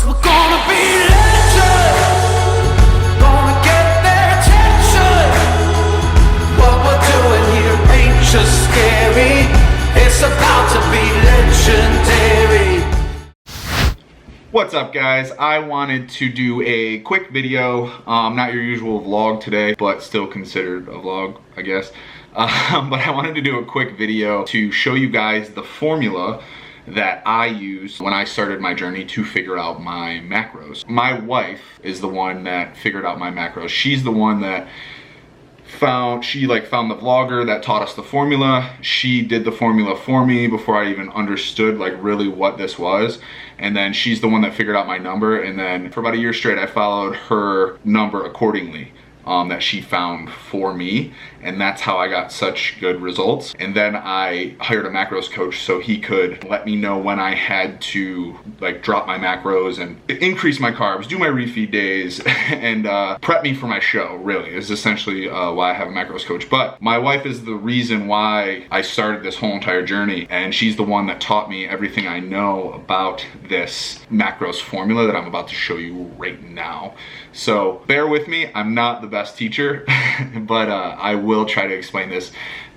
'Cause we're gonna be legends, gonna get their attention. What we're doing here ain't just scary, it's about to be legendary. What's up, guys? I wanted to do a quick video, not your usual vlog today, but still considered a vlog, I guess. But I wanted to do a quick video to show you guys the formula that I used when I started my journey to figure out my macros. My wife is the one that figured out my macros. She's the one that found the vlogger that taught us the formula. She did the formula for me before I even understood really what this was. And then she's the one that figured out my number. And then for about a year straight, I followed her number accordingly. That she found for me, and that's how I got such good results. And then I hired a macros coach so he could let me know when I had to drop my macros and increase my carbs, do my refeed days, and prep me for my show. Really is essentially why I have a macros coach. But my wife is the reason why I started this whole entire journey, and she's the one that taught me everything I know about this macros formula that I'm about to show you right now. So bear with me, I'm not the best teacher, but I will try to explain this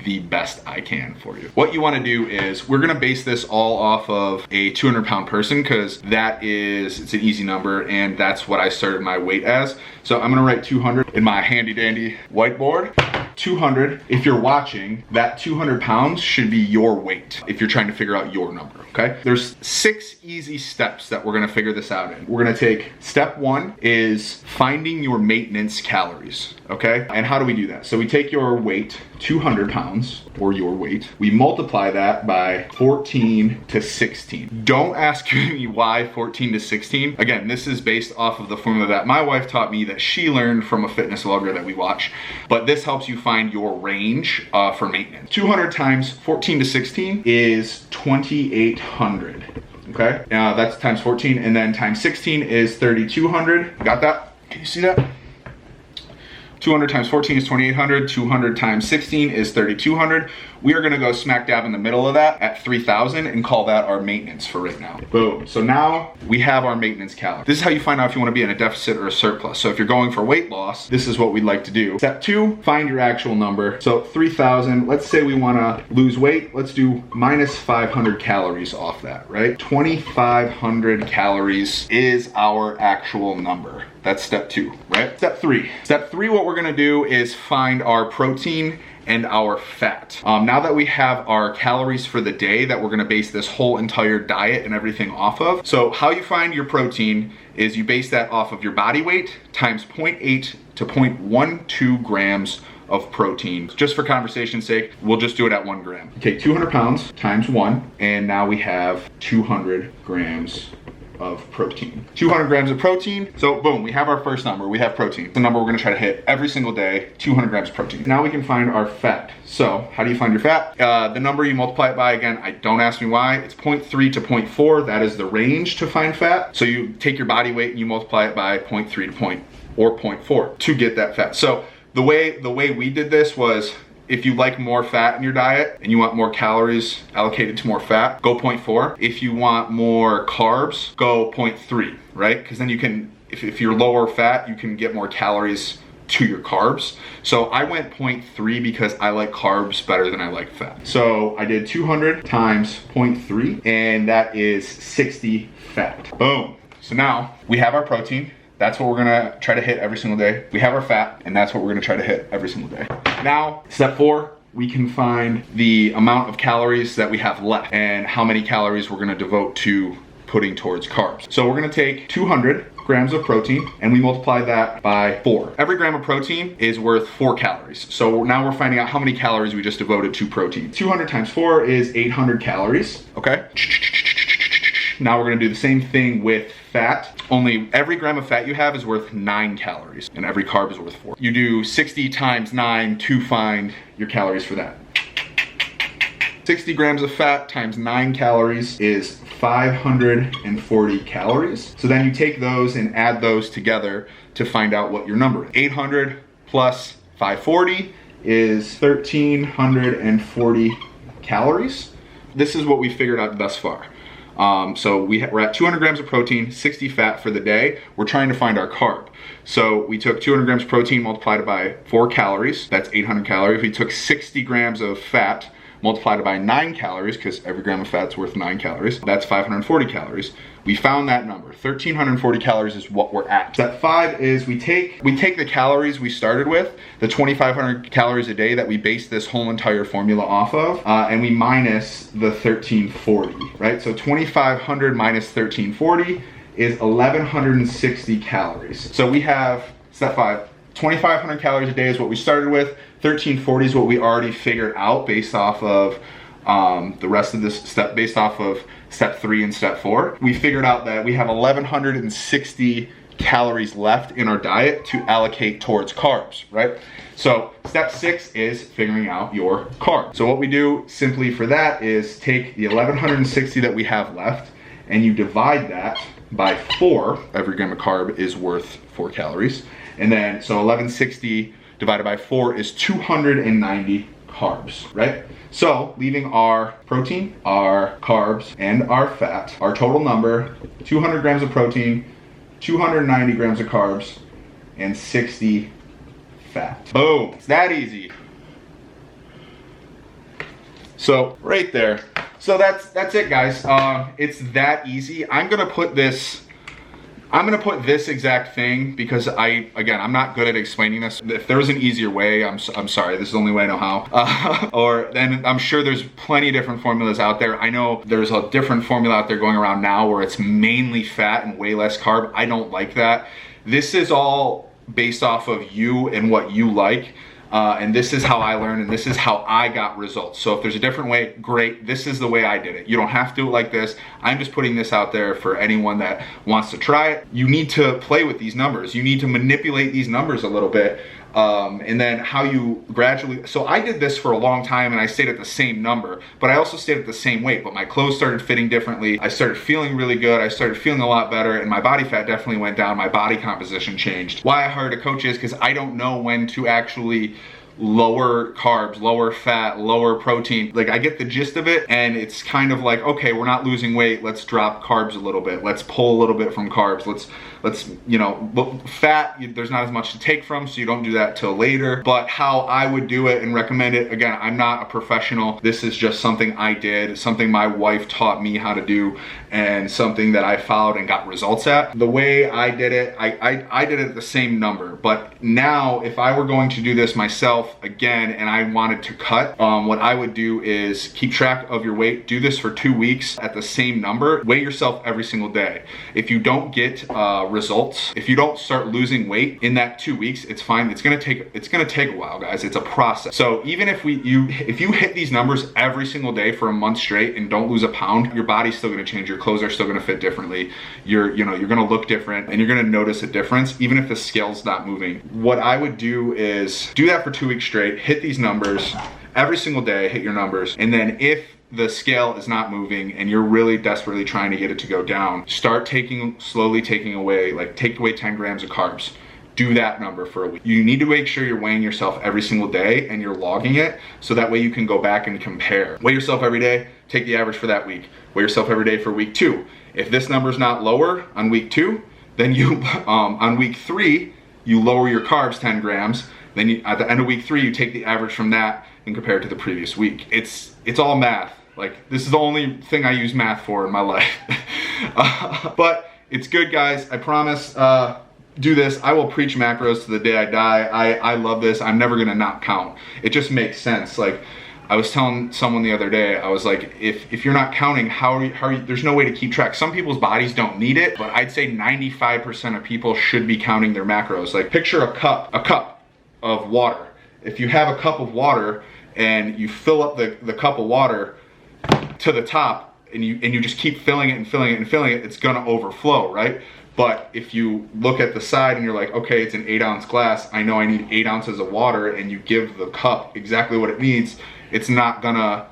the best I can for you. What you want to do is we're going to base this all off of a 200-pound person, because it's an easy number, and that's what I started my weight as. So I'm going to write 200 in my handy dandy whiteboard. 200, if you're watching, that 200 pounds should be your weight if you're trying to figure out your number, okay? There's 6 easy steps that we're gonna figure this out in. We're gonna take, step 1 is finding your maintenance calories, okay? And how do we do that? So we take your weight, 200 pounds, or your weight, we multiply that by 14 to 16. Don't ask me why 14 to 16. Again, this is based off of the formula that my wife taught me that she learned from a fitness vlogger that we watch, but this helps you find your range for maintenance. 200 times 14 to 16 is 2,800. Okay, now that's times 14, and then times 16 is 3,200. Got that? Can you see that? 200 times 14 is 2,800. 200 times 16 is 3,200. We are gonna go smack dab in the middle of that at 3,000 and call that our maintenance for right now. Boom. So now we have our maintenance calories. This is how you find out if you wanna be in a deficit or a surplus. So if you're going for weight loss, this is what we'd like to do. Step 2, find your actual number. So 3,000, let's say we wanna lose weight. Let's do minus 500 calories off that, right? 2,500 calories is our actual number. That's step 2, right? Step 3. Step 3, what we're gonna do is find our protein and our fat. Now that we have our calories for the day that we're gonna base this whole entire diet and everything off of. So how you find your protein is you base that off of your body weight times 0.8 to 0.12 grams of protein. Just for conversation's sake, we'll just do it at 1 gram. Okay, 200 pounds times 1, and now we have 200 grams of protein. 200 grams of protein. So boom, we have our first number. We have protein. The number we're gonna try to hit every single day, 200 grams of protein. Now we can find our fat. So how do you find your fat? The number you multiply it by, again, don't ask me why. It's 0.3 to 0.4. That is the range to find fat. So you take your body weight and you multiply it by 0.3 to 0.4 to get that fat. So the way we did this was, if you like more fat in your diet and you want more calories allocated to more fat, go 0.4. If you want more carbs, go 0.3, right? Because then you can, if you're lower fat, you can get more calories to your carbs. So I went 0.3 because I like carbs better than I like fat. So I did 200 times 0.3, and that is 60 fat. Boom. So now we have our protein. That's what we're gonna try to hit every single day. We have our fat, and that's what we're gonna try to hit every single day. Now, step 4, we can find the amount of calories that we have left and how many calories we're gonna devote to putting towards carbs. So we're gonna take 200 grams of protein and we multiply that by 4. Every gram of protein is worth 4 calories. So now we're finding out how many calories we just devoted to protein. 200 times 4 is 800 calories, okay? Now we're gonna do the same thing with fat, only every gram of fat you have is worth 9 calories and every carb is worth 4. You do 60 times 9 to find your calories for that. 60 grams of fat times 9 calories is 540 calories. So then you take those and add those together to find out what your number is. 800 plus 540 is 1,340 calories. This is what we figured out thus far. So we're at 200 grams of protein, 60 fat for the day. We're trying to find our carb. So we took 200 grams of protein, multiplied it by 4 calories. That's 800 calories. We took 60 grams of fat, multiplied it by 9 calories, because every gram of fat's worth 9 calories. That's 540 calories. We found that number. 1,340 calories is what we're at. Step 5 is we take the calories we started with, the 2,500 calories a day that we based this whole entire formula off of, and we minus the 1,340, right? So 2,500 minus 1,340 is 1,160 calories. So we have, step 5, 2,500 calories a day is what we started with. 1,340 is what we already figured out based off of the rest of this step, based off of step 3 and step 4. We figured out that we have 1,160 calories left in our diet to allocate towards carbs, right? So step 6 is figuring out your carb. So what we do simply for that is take the 1,160 that we have left and you divide that by 4. Every gram of carb is worth 4 calories. And then, so 1,160 divided by 4 is 290 carbs, right? So leaving our protein, our carbs, and our fat, our total number, 200 grams of protein, 290 grams of carbs, and 60 fat. Boom, it's that easy. So right there. So that's it, guys. It's that easy. I'm gonna put this exact thing because I'm not good at explaining this. If there was an easier way, I'm sorry, this is the only way I know how. Then I'm sure there's plenty of different formulas out there. I know there's a different formula out there going around now where it's mainly fat and way less carb. I don't like that. This is all based off of you and what you like. And this is how I learned, and this is how I got results. So if there's a different way, great. This is the way I did it. You don't have to do it like this. I'm just putting this out there for anyone that wants to try it. You need to play with these numbers. You need to manipulate these numbers a little bit. And then how you gradually, so I did this for a long time and I stayed at the same number, but I also stayed at the same weight, but my clothes started fitting differently. I started feeling really good. I started feeling a lot better, and my body fat definitely went down. My body composition changed. Why I hired a coach is because I don't know when to actually lower carbs, lower fat, lower protein. Like, I get the gist of it, and it's kind of like, okay, we're not losing weight, let's drop carbs a little bit, let's pull a little bit from carbs, let's you know, fat, there's not as much to take from, so you don't do that till later. But how I would do it and recommend it, again, I'm not a professional. This is just something I did, something my wife taught me how to do, and something that I followed and got results at. The way I did it, I did it at the same number. But now, if I were going to do this myself again and I wanted to cut, what I would do is keep track of your weight, do this for 2 weeks at the same number, weigh yourself every single day. If you don't get results, if you don't start losing weight in that 2 weeks, it's fine. It's gonna take a while, guys. It's a process. So even if you hit these numbers every single day for a month straight and don't lose a pound, your body's still gonna change. Your clothes are still gonna fit differently. You're gonna look different, and you're gonna notice a difference even if the scale's not moving. What I would do is do that for 2 weeks straight, hit these numbers every single day, hit your numbers, and then if the scale is not moving and you're really desperately trying to get it to go down, start slowly taking away, like take away 10 grams of carbs. Do that number for a week. You need to make sure you're weighing yourself every single day and you're logging it, so that way you can go back and compare. Weigh yourself every day, take the average for that week. Weigh yourself every day for week 2. If this number's not lower on week 2, then you, on week 3, you lower your carbs 10 grams. Then at the end of week 3, you take the average from that and compare it to the previous week. It's all math. Like, this is the only thing I use math for in my life. But it's good, guys. I promise. Do this. I will preach macros to the day I die. I love this. I'm never gonna not count. It just makes sense. Like, I was telling someone the other day, I was like, if you're not counting, how are you, there's no way to keep track. Some people's bodies don't need it, but I'd say 95% of people should be counting their macros. Like, picture a cup of water. If you have a cup of water and you fill up the cup of water to the top, and you just keep filling it and filling it and filling it, it's gonna overflow, right? But if you look at the side and you're like, okay, it's an 8-ounce glass, I know I need 8 ounces of water, and you give the cup exactly what it needs, it's not gonna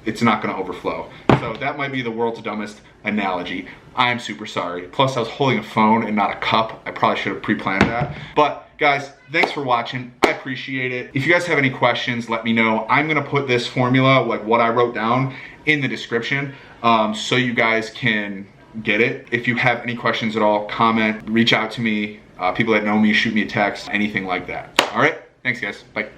overflow. So that might be the world's dumbest analogy. I'm super sorry. Plus, I was holding a phone and not a cup. I probably should have pre-planned that. But guys, thanks for watching. I appreciate it. If you guys have any questions, let me know. I'm gonna put this formula, like what I wrote down, in the description. so you guys can get it. If you have any questions at all, comment, reach out to me. People that know me, shoot me a text, anything like that. All right, thanks guys, bye.